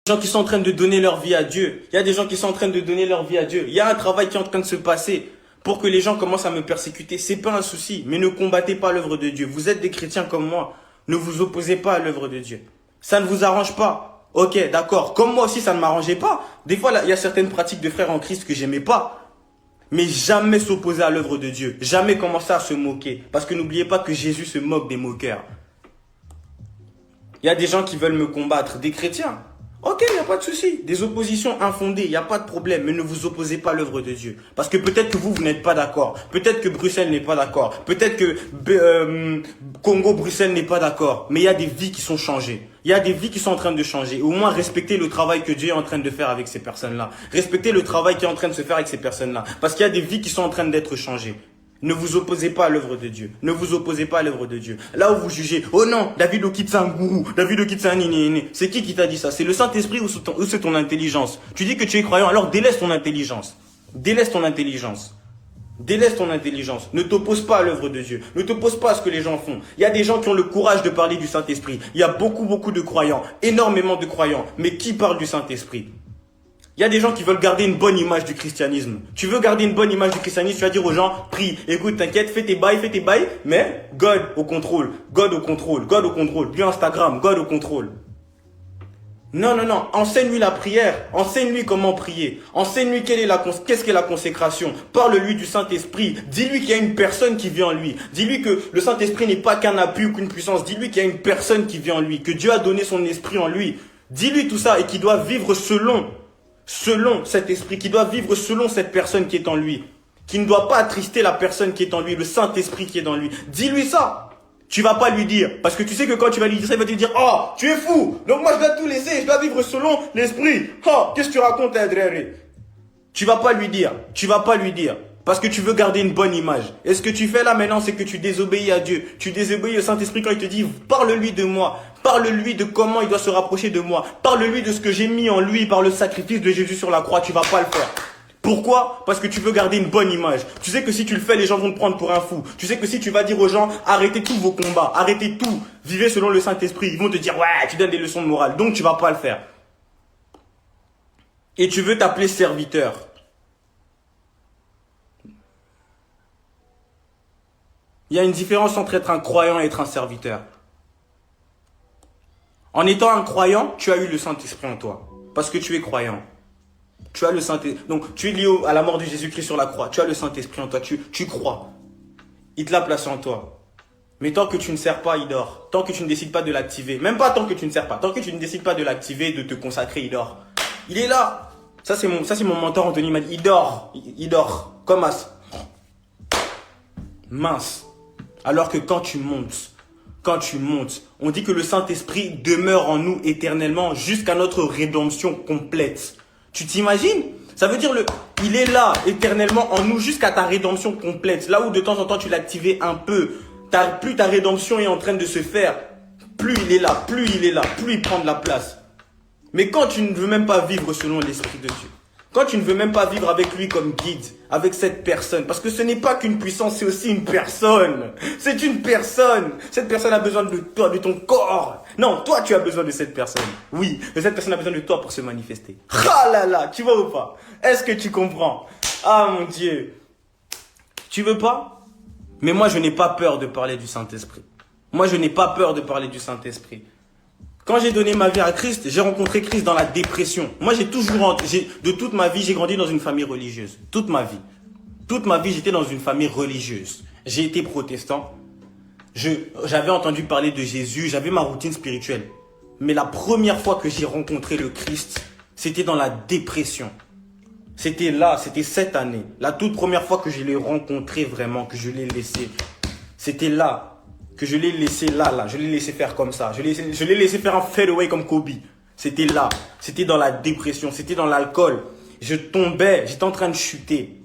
Gens qui sont en train de donner leur vie à Dieu. Il y a des gens qui sont en train de donner leur vie à Dieu. Il y a un travail qui est en train de se passer pour que les gens commencent à me persécuter. C'est pas un souci, mais ne combattez pas l'œuvre de Dieu. Vous êtes des chrétiens comme moi. Ne vous opposez pas à l'œuvre de Dieu. Ça ne vous arrange pas. Ok, d'accord. Comme moi aussi, ça ne m'arrangeait pas. Des fois, là, il y a certaines pratiques de frères en Christ que j'aimais pas. Mais jamais s'opposer à l'œuvre de Dieu. Jamais commencer à se moquer. Parce que n'oubliez pas que Jésus se moque des moqueurs. Il y a des gens qui veulent me combattre, des chrétiens. Ok, il n'y a pas de souci. Des oppositions infondées, il n'y a pas de problème. Mais ne vous opposez pas à l'œuvre de Dieu. Parce que peut-être que vous n'êtes pas d'accord. Peut-être que Bruxelles n'est pas d'accord. Peut-être que Congo-Bruxelles n'est pas d'accord. Mais il y a des vies qui sont changées. Il y a des vies qui sont en train de changer. Au moins, respectez le travail que Dieu est en train de faire avec ces personnes-là. Respectez le travail qui est en train de se faire avec ces personnes-là. Parce qu'il y a des vies qui sont en train d'être changées. Ne vous opposez pas à l'œuvre de Dieu. Ne vous opposez pas à l'œuvre de Dieu. Là où vous jugez, oh non, David Okit c'est un gourou, David Okit c'est un nini. C'est qui t'a dit ça? C'est le Saint-Esprit ou c'est ton intelligence? Tu dis que tu es croyant, alors délaisse ton intelligence. Délaisse ton intelligence. Délaisse ton intelligence. Ne t'oppose pas à l'œuvre de Dieu. Ne t'oppose pas à ce que les gens font. Il y a des gens qui ont le courage de parler du Saint-Esprit. Il y a beaucoup de croyants, énormément de croyants. Mais qui parle du Saint-Esprit? Il y a des gens qui veulent garder une bonne image du christianisme. Tu veux garder une bonne image du christianisme, tu vas dire aux gens, prie, écoute, t'inquiète, fais tes bails, mais God au contrôle, God au contrôle, God au contrôle, puis Instagram, God au contrôle. Non, enseigne-lui la prière, enseigne-lui comment prier, enseigne-lui qu'est-ce qu'est la consécration, parle-lui du Saint-Esprit, dis-lui qu'il y a une personne qui vit en lui, dis-lui que le Saint-Esprit n'est pas qu'un appui ou qu'une puissance, dis-lui qu'il y a une personne qui vit en lui, que Dieu a donné son esprit en lui, dis-lui tout ça et qu'il doit vivre selon cet esprit, qui doit vivre selon cette personne qui est en lui, qui ne doit pas attrister la personne qui est en lui, le Saint-Esprit qui est dans lui. Dis-lui ça. Tu vas pas lui dire, parce que tu sais que quand tu vas lui dire ça, il va te dire, oh, tu es fou, donc moi je dois tout laisser, je dois vivre selon l'esprit. Oh, qu'est-ce que tu racontes, Adréré? Tu vas pas lui dire, parce que tu veux garder une bonne image. Et ce que tu fais là maintenant, c'est que tu désobéis à Dieu. Tu désobéis au Saint-Esprit quand il te dit, parle-lui de moi. Parle-lui de comment il doit se rapprocher de moi. Parle-lui de ce que j'ai mis en lui par le sacrifice de Jésus sur la croix. Tu vas pas le faire. Pourquoi? Parce que tu veux garder une bonne image. Tu sais que si tu le fais, les gens vont te prendre pour un fou. Tu sais que si tu vas dire aux gens, arrêtez tous vos combats, arrêtez tout, vivez selon le Saint-Esprit, ils vont te dire, ouais, tu donnes des leçons de morale. Donc tu vas pas le faire. Et tu veux t'appeler serviteur. Il y a une différence entre être un croyant et être un serviteur. En étant un croyant, tu as eu le Saint-Esprit en toi. Parce que tu es croyant. Tu as le Saint-Esprit. Donc, tu es lié à la mort de Jésus-Christ sur la croix. Tu as le Saint-Esprit en toi. Tu crois. Il te l'a placé en toi. Mais tant que tu ne sers pas, il dort. Tant que tu ne décides pas de l'activer. Même pas tant que tu ne sers pas. Tant que tu ne décides pas de l'activer, de te consacrer, il dort. Il est là. Ça, c'est mon mentor Anthony m'a dit. Il dort. Il dort. Comme as. Mince. Alors que quand tu montes, on dit que le Saint-Esprit demeure en nous éternellement jusqu'à notre rédemption complète. Tu t'imagines? Ça veut dire il est là éternellement en nous jusqu'à ta rédemption complète. Là où de temps en temps tu l'activais un peu, plus ta rédemption est en train de se faire, plus il est là, plus il prend de la place. Mais quand tu ne veux même pas vivre selon l'Esprit de Dieu, quand tu ne veux même pas vivre avec lui comme guide, avec cette personne, parce que ce n'est pas qu'une puissance, c'est aussi une personne. C'est une personne. Cette personne a besoin de toi, de ton corps. Non, toi tu as besoin de cette personne. Oui, mais cette personne a besoin de toi pour se manifester. Ah là là, tu vois ou pas? Est-ce que tu comprends? Ah mon Dieu. Tu veux pas? Mais moi je n'ai pas peur de parler du Saint-Esprit. Moi je n'ai pas peur de parler du Saint-Esprit. Quand j'ai donné ma vie à Christ, j'ai rencontré Christ dans la dépression. Moi, de toute ma vie, j'ai grandi dans une famille religieuse. Toute ma vie. Toute ma vie, j'étais dans une famille religieuse. J'ai été protestant. J'avais entendu parler de Jésus. J'avais ma routine spirituelle. Mais la première fois que j'ai rencontré le Christ, c'était dans la dépression. C'était là, c'était cette année. La toute première fois que je l'ai rencontré vraiment, que je l'ai laissé. C'était là. Que je l'ai laissé là, je l'ai laissé faire comme ça. Je l'ai laissé faire un fadeaway comme Kobe. C'était là, c'était dans la dépression, c'était dans l'alcool. Je tombais, j'étais en train de chuter.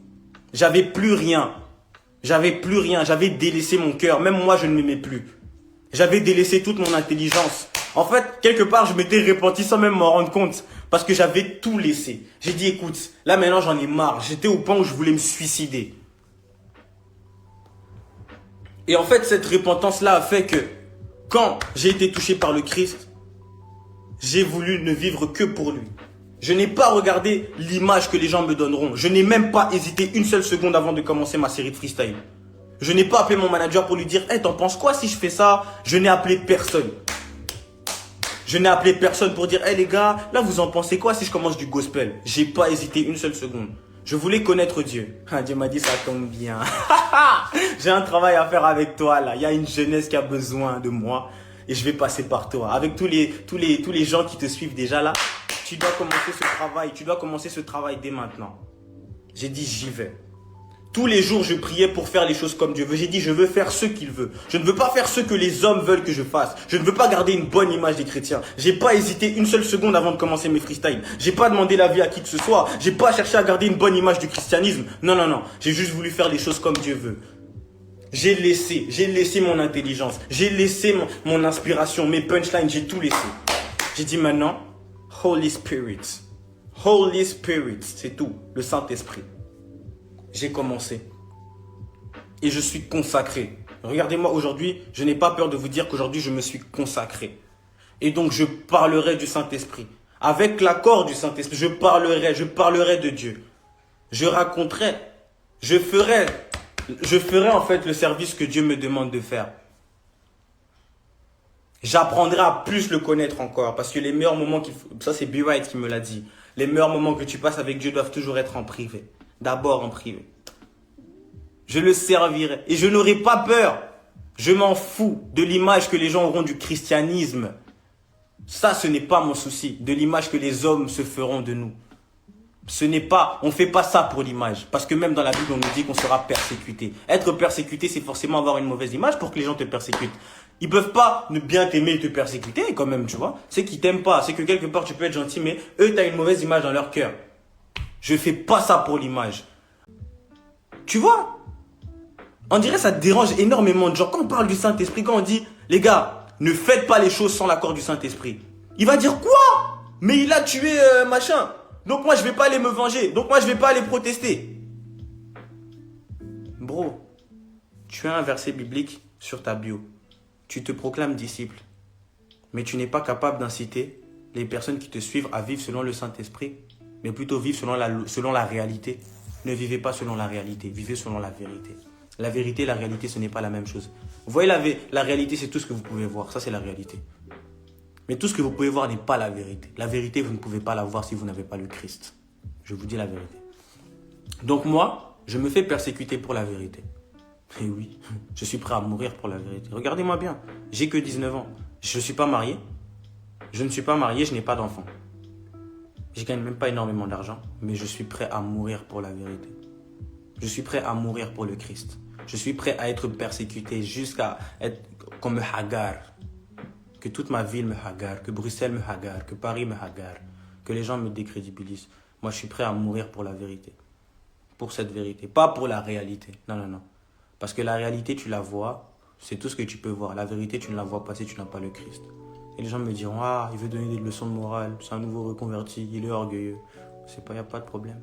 J'avais plus rien, j'avais délaissé mon cœur. Même moi, je ne m'aimais plus. J'avais délaissé toute mon intelligence. En fait, quelque part, je m'étais repenti sans même m'en rendre compte. Parce que j'avais tout laissé. J'ai dit, écoute, là maintenant j'en ai marre. J'étais au point où je voulais me suicider. Et en fait, cette repentance-là a fait que quand j'ai été touché par le Christ, j'ai voulu ne vivre que pour lui. Je n'ai pas regardé l'image que les gens me donneront. Je n'ai même pas hésité une seule seconde avant de commencer ma série de freestyle. Je n'ai pas appelé mon manager pour lui dire « Hey, t'en penses quoi si je fais ça ?» Je n'ai appelé personne. Je n'ai appelé personne pour dire « Hey les gars, là vous en pensez quoi si je commence du gospel ?» J'ai pas hésité une seule seconde. Je voulais connaître Dieu. Dieu m'a dit « Ça tombe bien. J'ai un travail à faire avec toi là. Il y a une jeunesse qui a besoin de moi et je vais passer par toi. Avec tous les gens qui te suivent déjà là, tu dois commencer ce travail. Tu dois commencer ce travail dès maintenant. » J'ai dit « J'y vais. » Tous les jours, je priais pour faire les choses comme Dieu veut. J'ai dit, je veux faire ce qu'il veut. Je ne veux pas faire ce que les hommes veulent que je fasse. Je ne veux pas garder une bonne image des chrétiens. J'ai pas hésité une seule seconde avant de commencer mes freestyles. J'ai pas demandé l'avis à qui que ce soit. J'ai pas cherché à garder une bonne image du christianisme. Non, non, non. J'ai juste voulu faire les choses comme Dieu veut. J'ai laissé mon intelligence. J'ai laissé mon inspiration, mes punchlines. J'ai tout laissé. J'ai dit maintenant, Holy Spirit. Holy Spirit, c'est tout. Le Saint-Esprit. J'ai commencé. Et je suis consacré. Regardez-moi aujourd'hui, je n'ai pas peur de vous dire qu'aujourd'hui je me suis consacré. Et donc je parlerai du Saint-Esprit. Avec l'accord du Saint-Esprit, je parlerai de Dieu. Je raconterai, je ferai en fait le service que Dieu me demande de faire. J'apprendrai à plus le connaître encore. Parce que les meilleurs moments, ça c'est B. Wright qui me l'a dit. Les meilleurs moments que tu passes avec Dieu doivent toujours être en privé. D'abord en privé. Je le servirai. Et je n'aurai pas peur. Je m'en fous de l'image que les gens auront du christianisme. Ça, ce n'est pas mon souci. De l'image que les hommes se feront de nous. On fait pas ça pour l'image. Parce que même dans la Bible, on nous dit qu'on sera persécuté. Être persécuté, c'est forcément avoir une mauvaise image pour que les gens te persécutent. Ils peuvent pas ne bien t'aimer et te persécuter quand même, tu vois. C'est qu'ils t'aiment pas. C'est que quelque part, tu peux être gentil, mais eux, tu as une mauvaise image dans leur cœur. Je fais pas ça pour l'image. Tu vois? On dirait que ça dérange énormément de gens. Quand on parle du Saint-Esprit, quand on dit, les gars, ne faites pas les choses sans l'accord du Saint-Esprit. Il va dire quoi? Mais il a tué machin. Donc moi, je vais pas aller me venger. Donc moi, je vais pas aller protester. Bro, tu as un verset biblique sur ta bio. Tu te proclames disciple. Mais tu n'es pas capable d'inciter les personnes qui te suivent à vivre selon le Saint-Esprit. Mais plutôt vivre selon la réalité. Ne vivez pas selon la réalité, vivez selon la vérité. La vérité et la réalité, ce n'est pas la même chose. Vous voyez, la réalité, c'est tout ce que vous pouvez voir. Ça, c'est la réalité. Mais tout ce que vous pouvez voir n'est pas la vérité. La vérité, vous ne pouvez pas la voir si vous n'avez pas le Christ. Je vous dis la vérité. Donc moi, je me fais persécuter pour la vérité. Et oui, je suis prêt à mourir pour la vérité. Regardez-moi bien, j'ai que 19 ans. Je ne suis pas marié. Je ne suis pas marié, je n'ai pas d'enfant. Je gagne même pas énormément d'argent, mais je suis prêt à mourir pour la vérité. Je suis prêt à mourir pour le Christ. Je suis prêt à être persécuté jusqu'à être qu'on me hagarre. Que toute ma ville me hagarre, que Bruxelles me hagarre, que Paris me hagarre, que les gens me décrédibilisent. Moi, je suis prêt à mourir pour la vérité. Pour cette vérité, pas pour la réalité. Non, non, non. Parce que la réalité, tu la vois, c'est tout ce que tu peux voir. La vérité, tu ne la vois pas si tu n'as pas le Christ. Et les gens me diront, ah, il veut donner des leçons de morale, c'est un nouveau reconverti, il est orgueilleux. C'est pas, il n'y a pas de problème.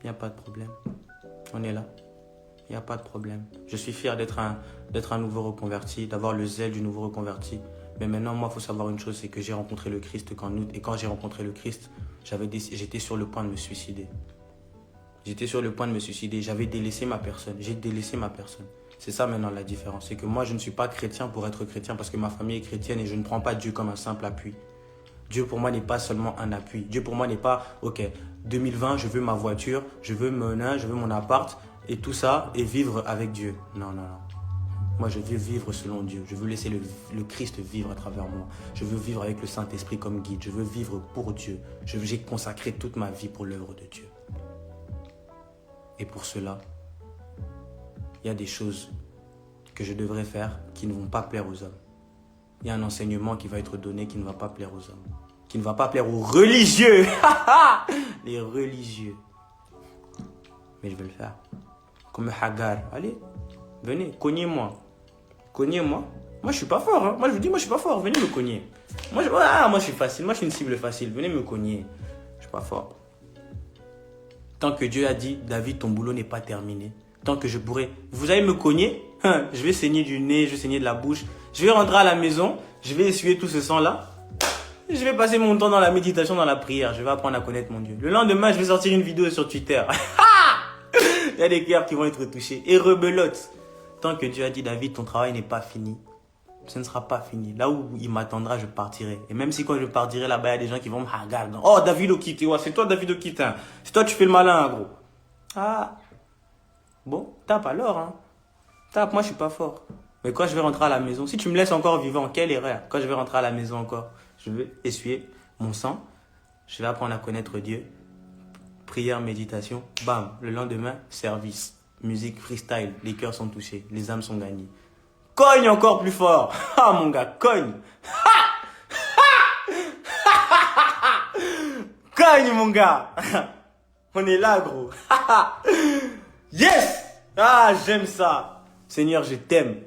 Il n'y a pas de problème. On est là. Il n'y a pas de problème. Je suis fier d'être un nouveau reconverti, d'avoir le zèle du nouveau reconverti. Mais maintenant, moi, il faut savoir une chose, c'est que j'ai rencontré le Christ qu'en août. Et quand j'ai rencontré le Christ, j'étais sur le point de me suicider. J'étais sur le point de me suicider. J'avais délaissé ma personne. J'ai délaissé ma personne. C'est ça maintenant la différence. C'est que moi, je ne suis pas chrétien pour être chrétien parce que ma famille est chrétienne et je ne prends pas Dieu comme un simple appui. Dieu pour moi n'est pas seulement un appui. Dieu pour moi n'est pas, ok, 2020, je veux ma voiture, je veux mon appart et tout ça et vivre avec Dieu. Non, non, non. Moi, je veux vivre selon Dieu. Je veux laisser le Christ vivre à travers moi. Je veux vivre avec le Saint-Esprit comme guide. Je veux vivre pour Dieu. J'ai consacré toute ma vie pour l'œuvre de Dieu. Et pour cela, il y a des choses que je devrais faire qui ne vont pas plaire aux hommes. Il y a un enseignement qui va être donné qui ne va pas plaire aux hommes. Qui ne va pas plaire aux religieux. Les religieux. Mais je vais le faire. Comme Hagar. Allez, venez, cognez-moi. Cognez-moi. Moi, je suis pas fort. Hein. Moi, je vous dis, moi, je suis pas fort. Venez me cogner. Moi, je suis facile. Moi, je suis une cible facile. Venez me cogner. Je suis pas fort. Tant que Dieu a dit, David, ton boulot n'est pas terminé. Tant que je pourrai... Vous allez me cogner, je vais saigner du nez, je vais saigner de la bouche. Je vais rentrer à la maison, je vais essuyer tout ce sang-là. Je Je vais passer mon temps dans la méditation, dans la prière. Je vais apprendre à connaître mon Dieu. Le lendemain, je vais sortir une vidéo sur Twitter. Il y a des cœurs qui vont être touchés. Et rebelote. Tant que Dieu a dit, David, ton travail n'est pas fini. Ce ne sera pas fini. Là où il m'attendra, je partirai. Et même si quand je partirai là-bas, il y a des gens qui vont me regarder. Oh, David Okite, ouais, c'est toi David Okite. Hein. C'est toi tu fais le malin, hein, gros. Ah. Bon, tape alors. Hein. Tape, moi je suis pas fort. Mais quand je vais rentrer à la maison, si tu me laisses encore vivant, quelle erreur. Quand je vais rentrer à la maison encore, je vais essuyer mon sang. Je vais apprendre à connaître Dieu. Prière, méditation. Bam. Le lendemain, service. Musique, freestyle. Les cœurs sont touchés. Les âmes sont gagnées. Cogne encore plus fort. Ah mon gars, cogne. Cogne mon gars. On est là gros. Yes. Ah j'aime ça. Seigneur je t'aime.